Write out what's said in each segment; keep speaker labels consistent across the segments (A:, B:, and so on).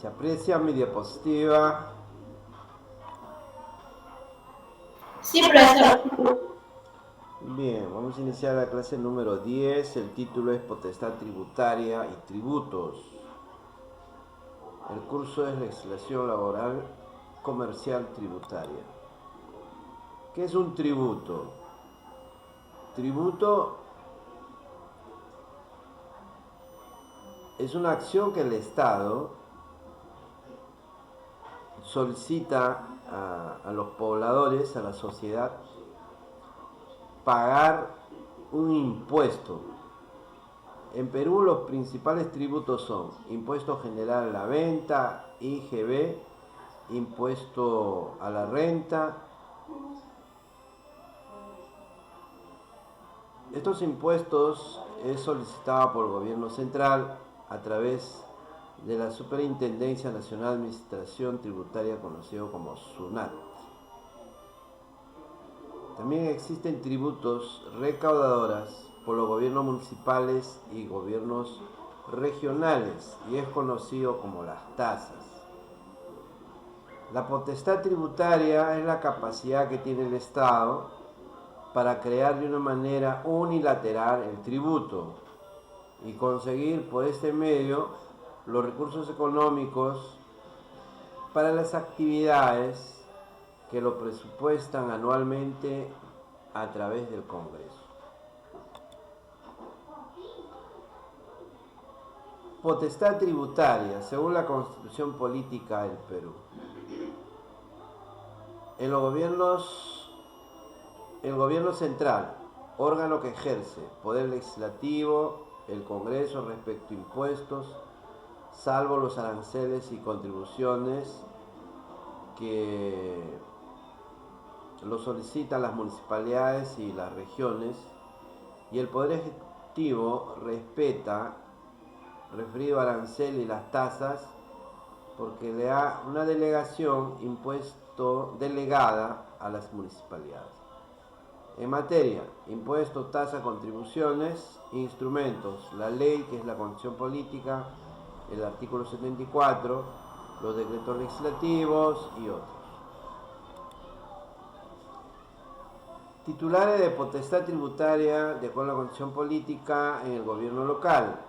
A: ¿Se aprecia mi diapositiva?
B: Sí, profesor.
A: Bien, vamos a iniciar la clase número 10. El título es Potestad Tributaria y Tributos. El curso es Legislación Laboral Comercial Tributaria. ¿Qué es un tributo? Tributo es una acción que el Estado solicita a los pobladores, a la sociedad, pagar un impuesto. En Perú los principales tributos son Impuesto General a la Venta, IGB, Impuesto a la Renta. Estos impuestos es solicitado por el gobierno central a través de la Superintendencia Nacional de Administración Tributaria, conocido como SUNAT. También existen tributos recaudadoras por los gobiernos municipales y gobiernos regionales y es conocido como las tasas. La potestad tributaria es la capacidad que tiene el Estado para crear de una manera unilateral el tributo y conseguir por este medio los recursos económicos para las actividades que lo presupuestan anualmente a través del Congreso. Potestad tributaria, según la Constitución Política del Perú. En los gobiernos, el gobierno central, órgano que ejerce poder legislativo, el Congreso respecto a impuestos, salvo los aranceles y contribuciones que lo solicitan las municipalidades y las regiones, y el Poder Ejecutivo respeta, referido a arancel y las tasas, porque le da una delegación impuesto delegada a las municipalidades. En materia, impuestos, tasas, contribuciones, instrumentos, la ley, que es la Constitución Política, el artículo 74, los decretos legislativos y otros. Titulares de potestad tributaria de acuerdo a la Constitución Política en el gobierno local,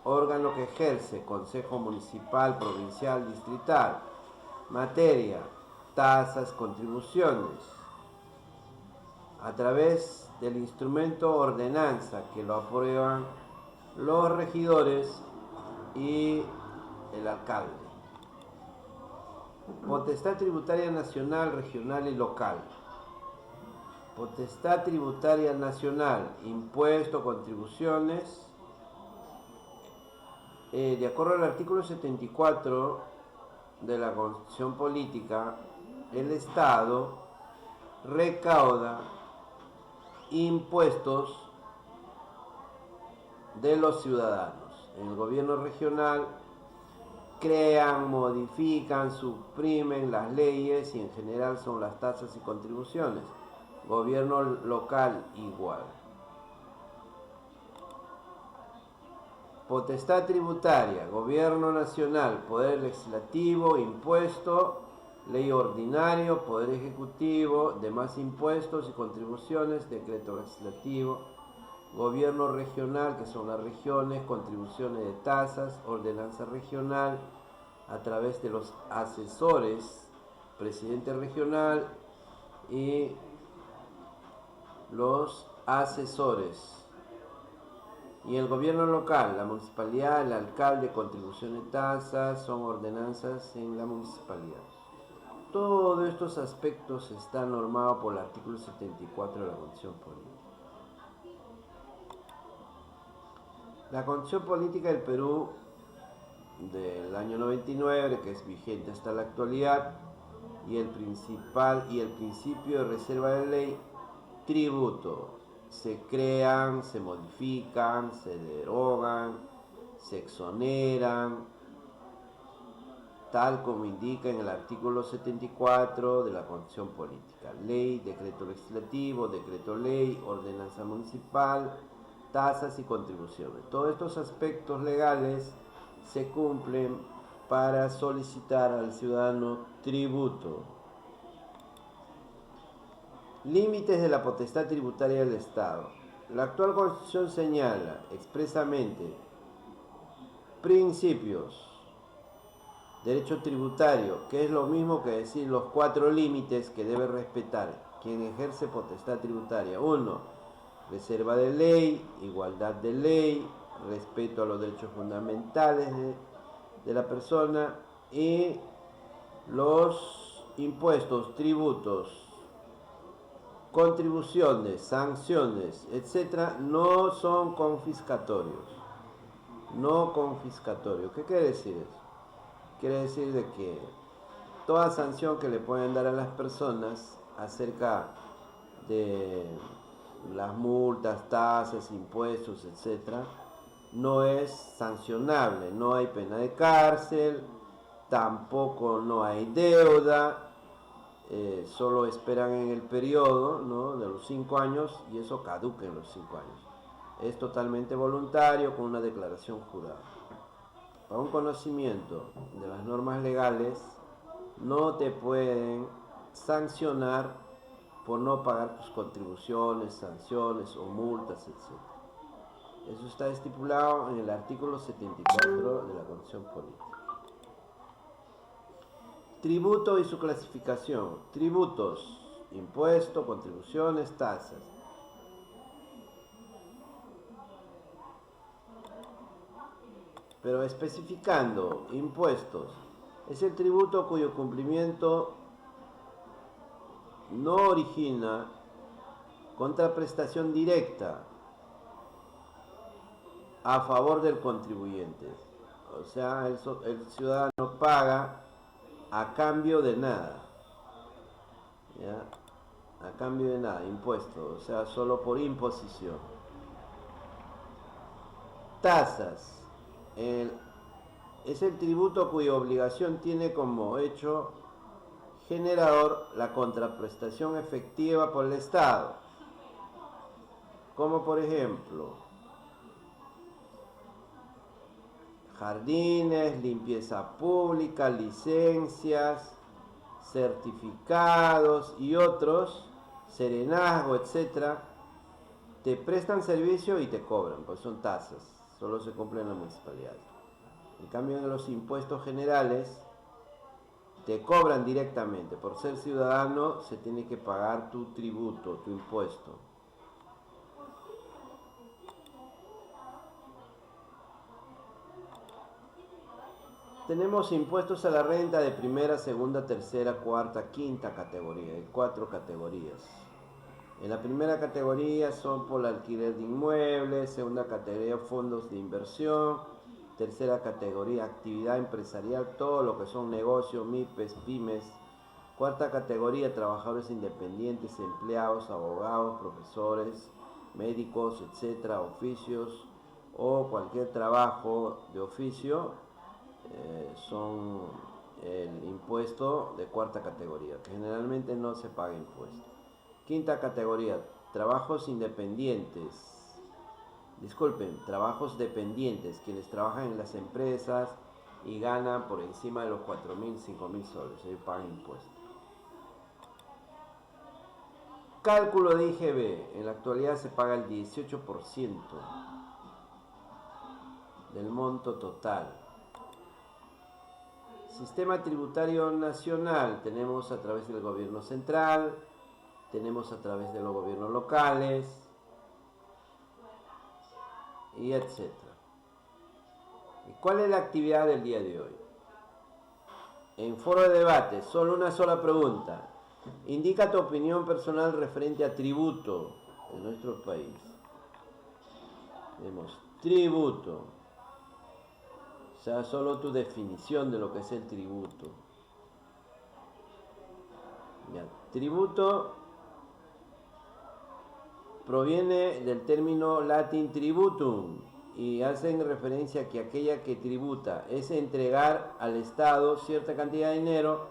A: órgano que ejerce, Consejo Municipal, Provincial, Distrital. Materia, tasas, contribuciones. A través del instrumento ordenanza que lo aprueban los regidores y el alcalde. Potestad tributaria nacional, regional y local. Potestad tributaria nacional, impuestos, contribuciones. De acuerdo al artículo 74 de la Constitución Política, el Estado recauda impuestos de los ciudadanos. En el gobierno regional crean, modifican, suprimen las leyes y en general son las tasas y contribuciones. Gobierno local igual. Potestad tributaria, gobierno nacional, poder legislativo, impuesto, ley ordinario, poder ejecutivo, demás impuestos y contribuciones, decreto legislativo, gobierno regional, que son las regiones, contribuciones de tasas, ordenanza regional, a través de los asesores, presidente regional y los asesores. Y el gobierno local, la municipalidad, el alcalde, contribución de tasas, son ordenanzas en la municipalidad. Todos estos aspectos están normados por el artículo 74 de la Constitución Política. La Constitución Política del Perú del año 99, que es vigente hasta la actualidad, y el principio de reserva de ley, tributo. Se crean, se modifican, se derogan, se exoneran, tal como indica en el artículo 74 de la Constitución Política. Ley, decreto legislativo, decreto ley, ordenanza municipal, tasas y contribuciones. Todos estos aspectos legales se cumplen para solicitar al ciudadano tributo. Límites de la potestad tributaria del Estado. La actual Constitución señala expresamente principios, derecho tributario, que es lo mismo que decir los 4 límites que debe respetar quien ejerce potestad tributaria. 1. Reserva de ley, igualdad de ley, respeto a los derechos fundamentales de la persona, y los impuestos, tributos, contribuciones, sanciones, etcétera, no son confiscatorios. No confiscatorios. ¿Qué quiere decir eso? Quiere decir de que toda sanción que le pueden dar a las personas acerca de las multas, tasas, impuestos, etcétera, no es sancionable. No hay pena de cárcel, tampoco no hay deuda. Solo esperan en el periodo, ¿no?, de los 5 años, y eso caduca en los 5 años. Es totalmente voluntario con una declaración jurada. Para un conocimiento de las normas legales, no te pueden sancionar por no pagar tus contribuciones, sanciones o multas, etc. Eso está estipulado en el artículo 74 de la Constitución Política. Tributo y su clasificación. Tributos: impuestos, contribuciones, tasas. Pero especificando, impuestos es el tributo cuyo cumplimiento no origina contraprestación directa a favor del contribuyente. O sea, el ciudadano paga a cambio de nada. ¿Ya? A cambio de nada, impuesto, o sea, solo por imposición. Tasas. Es el tributo cuya obligación tiene como hecho generador la contraprestación efectiva por el Estado, como por ejemplo jardines, limpieza pública, licencias, certificados y otros, serenazgo, etcétera. Te prestan servicio y te cobran, pues son tasas, solo se cumplen en la municipalidad. En cambio, en los impuestos generales te cobran directamente. Por ser ciudadano se tiene que pagar tu tributo, tu impuesto. Tenemos impuestos a la renta de primera, segunda, tercera, cuarta, quinta categoría. Hay 4 categorías. En la primera categoría son por el alquiler de inmuebles, segunda categoría fondos de inversión, tercera categoría actividad empresarial, todo lo que son negocios, MIPES, pymes. Cuarta categoría trabajadores independientes, empleados, abogados, profesores, médicos, etcétera, oficios o cualquier trabajo de oficio, son el impuesto de cuarta categoría, que generalmente no se paga impuesto. Quinta categoría, trabajos independientes. Trabajos dependientes, quienes trabajan en las empresas y ganan por encima de los 4.000, 5.000 soles, ellos pagan impuestos. Cálculo de IGB, en la actualidad se paga el 18% del monto total. Sistema tributario nacional, tenemos a través del gobierno central, tenemos a través de los gobiernos locales, y etcétera. ¿Y cuál es la actividad del día de hoy? En foro de debate, solo una sola pregunta. Indica tu opinión personal referente a tributo en nuestro país. Tenemos tributo. O sea, solo tu definición de lo que es el tributo. Ya, tributo proviene del término latín tributum y hacen referencia a que aquella que tributa es entregar al Estado cierta cantidad de dinero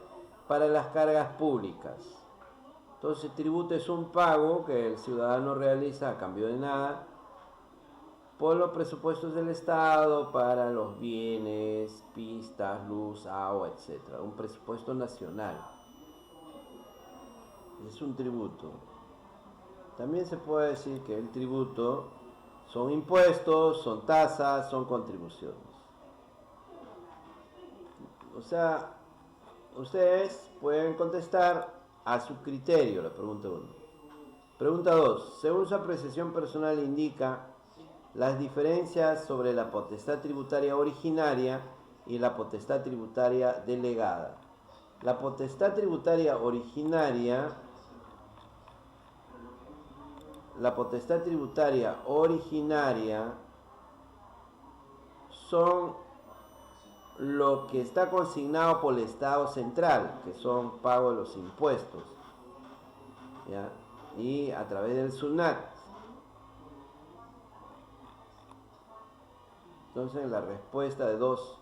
A: para las cargas públicas. Entonces, tributo es un pago que el ciudadano realiza a cambio de nada por los presupuestos del Estado para los bienes, pistas, luz, agua, etc. Un presupuesto nacional. Es un tributo. También se puede decir que el tributo son impuestos, son tasas, son contribuciones. O sea, ustedes pueden contestar a su criterio la pregunta 1. Pregunta 2. Según su apreciación personal indica las diferencias sobre la potestad tributaria originaria y la potestad tributaria delegada. La potestad tributaria originaria son lo que está consignado por el Estado central, que son pago de los impuestos, ¿ya? Y a través del SUNAT. Entonces la respuesta de 2.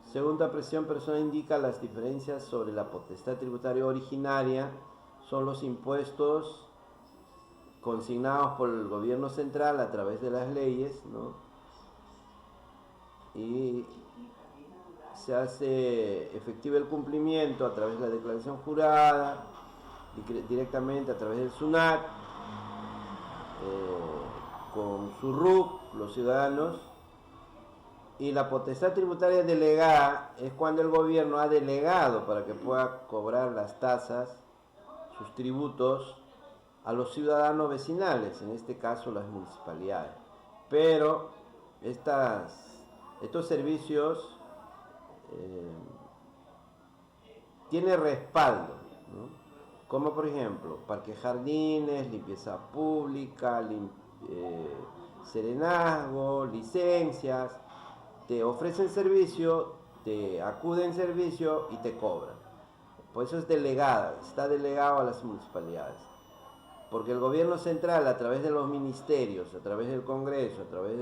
A: Segunda apreciación personal indica las diferencias sobre la potestad tributaria originaria son los impuestos consignados por el gobierno central a través de las leyes, ¿no? Y se hace efectivo el cumplimiento a través de la declaración jurada, directamente a través del SUNAT, con su RUC, los ciudadanos. Y la potestad tributaria delegada es cuando el gobierno ha delegado para que pueda cobrar las tasas, sus tributos, a los ciudadanos vecinales, en este caso las municipalidades. Pero estos servicios tienen respaldo, ¿no? Como por ejemplo, parques jardines, limpieza pública, serenazgo, licencias. Te ofrecen servicio, te acuden servicio y te cobran. Por eso es delegada, está delegado a las municipalidades. Porque el gobierno central, a través de los ministerios, a través del Congreso, a través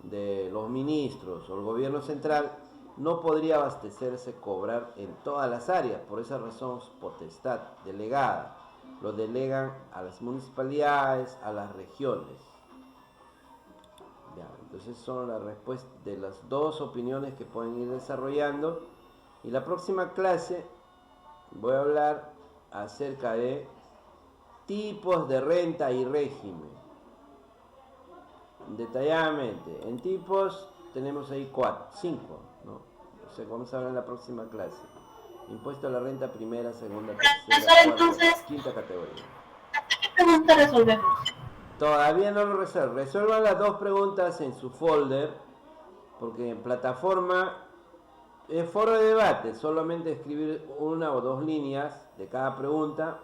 A: de los ministros o el gobierno central, no podría abastecerse, cobrar en todas las áreas. Por esa razón es potestad delegada. Lo delegan a las municipalidades, a las regiones. Ya, entonces son las respuestas de las dos opiniones que pueden ir desarrollando. Y la próxima clase voy a hablar acerca de tipos de renta y régimen. Detalladamente. En tipos tenemos ahí 5, ¿no? O sea, vamos a ver en la próxima clase. Impuesto a la renta primera, segunda, tercera, cuarta, quinta categoría.
B: ¿Qué pregunta resolvemos?
A: Todavía no lo resuelvo. Resuelvan las 2 preguntas en su folder, porque en plataforma es foro de debate. Solamente escribir 1 o 2 líneas de cada pregunta.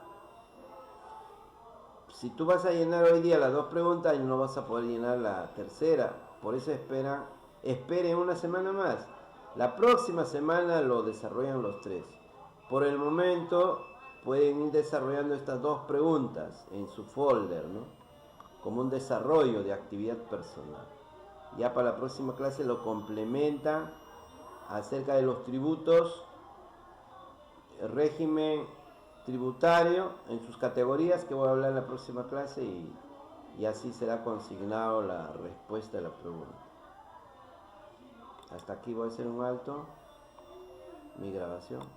A: Si tú vas a llenar hoy día las 2 preguntas, no vas a poder llenar la tercera. Por eso esperen una semana más. La próxima semana lo desarrollan los 3. Por el momento pueden ir desarrollando estas 2 preguntas en su folder, ¿no? Como un desarrollo de actividad personal. Ya para la próxima clase lo complementan acerca de los tributos, el régimen tributario en sus categorías, que voy a hablar en la próxima clase, y así será consignado la respuesta a la pregunta. Hasta aquí voy a hacer un alto mi grabación.